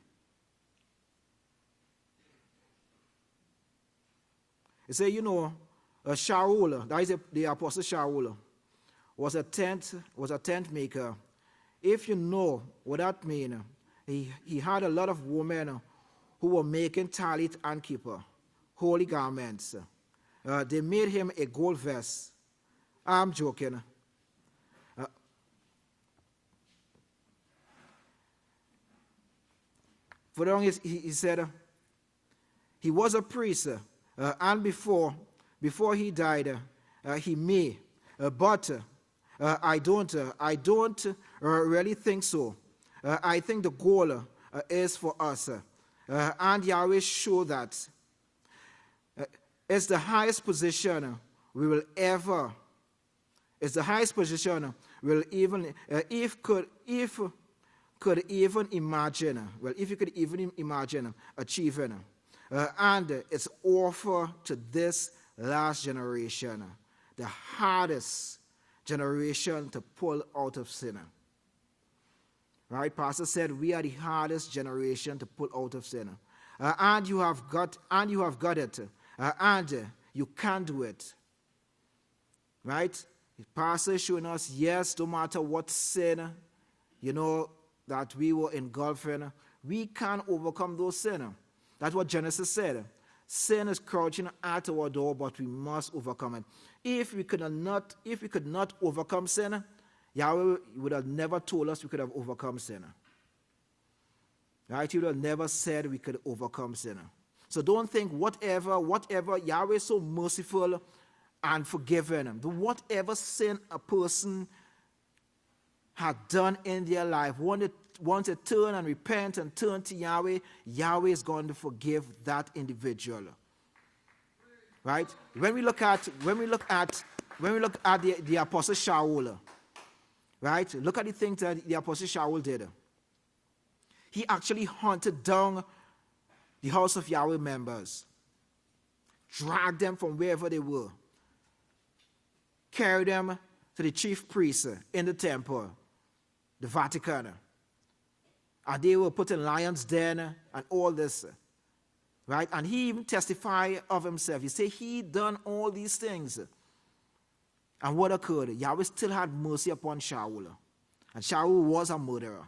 It says, Shaul, that is the apostle Shaul, was a tent maker. If you know what that means, he had a lot of women who were making talit and kippah, holy garments. They made him a gold vest. I'm joking. Further on, he said he was a priest, and before he died, he may, but I don't really think so. I think the goal is for us, and Yahweh showed that it's the highest position we will ever. It's the highest position we'll even could even imagine. Well, if you could even imagine achieving, and it's offered to this last generation, the hardest generation to pull out of sin. Right? Pastor said we are the hardest generation to pull out of sin, and you have got it, and you can do it. Right? The pastor is showing us, yes, no matter what sin, that we were engulfed in, we can overcome those sins. That's what Genesis said. Sin is crouching at our door, but we must overcome it. If we could not overcome sin, Yahweh would have never told us we could have overcome sin. Right? He would have never said we could overcome sin. So don't think whatever, Yahweh is so merciful and forgiving. Whatever sin a person had done in their life, want to turn and repent and turn to Yahweh, Yahweh is going to forgive that individual. Right? When we look at the Apostle Shaul, right? Look at the things that the Apostle Shaul did. He actually hunted down the house of Yahweh members, dragged them from wherever they were, carried them to the chief priest in the temple, the Vatican. And they were put in lions' den and all this. Right? And he even testified of himself. He said he done all these things. And what occurred? Yahweh still had mercy upon Shaul. And Shaul was a murderer.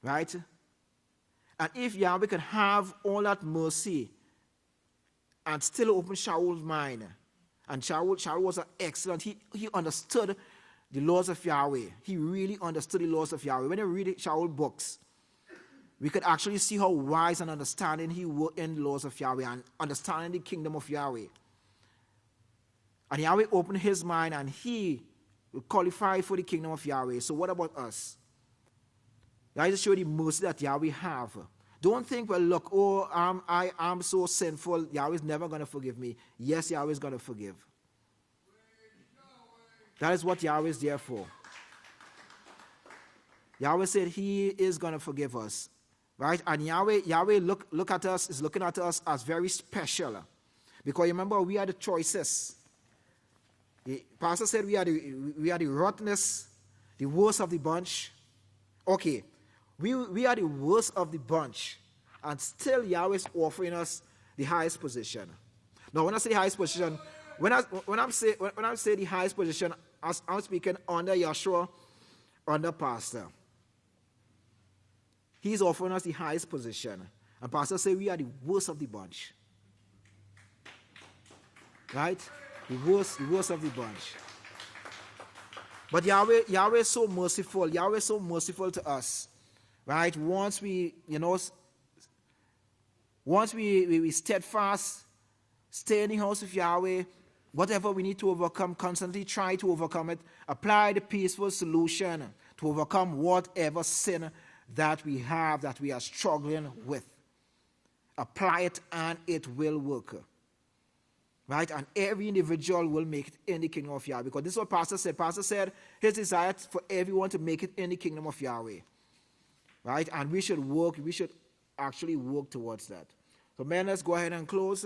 Right? And if Yahweh could have all that mercy and still open Shaul's mind, and Shaul was an excellent, he understood the laws of Yahweh. He really understood the laws of Yahweh. When you read Shaul's books, we could actually see how wise and understanding he was in the laws of Yahweh and understanding the kingdom of Yahweh. And Yahweh opened his mind and he qualified for the kingdom of Yahweh. So what about us? That is to show the mercy that Yahweh have. Don't think, well, look, I am so sinful, Yahweh is never going to forgive me. Yes, Yahweh is going to forgive. That is what Yahweh is there for. Yahweh said he is going to forgive us. Right? And Yahweh look at us, is looking at us as very special. Because remember, we are the choices. The pastor said we are the rottenness, the worst of the bunch. Okay. We are the worst of the bunch. And still Yahweh is offering us the highest position. Now when I say the highest position, when I say the highest position, I'm speaking under Yeshua, under pastor. He's offering us the highest position. And pastor says we are the worst of the bunch. Right? The worst of the bunch. But Yahweh is so merciful. Yahweh is so merciful to us. Right? Once we steadfast, stay in the house of Yahweh, whatever we need to overcome, constantly try to overcome it. Apply the peaceful solution to overcome whatever sin that we have, that we are struggling with. Apply it and it will work. Right? And every individual will make it in the kingdom of Yahweh. Because this is what Pastor said. Pastor said his desire for everyone to make it in the kingdom of Yahweh. Right? And we should actually work towards that. So men, let's go ahead and close.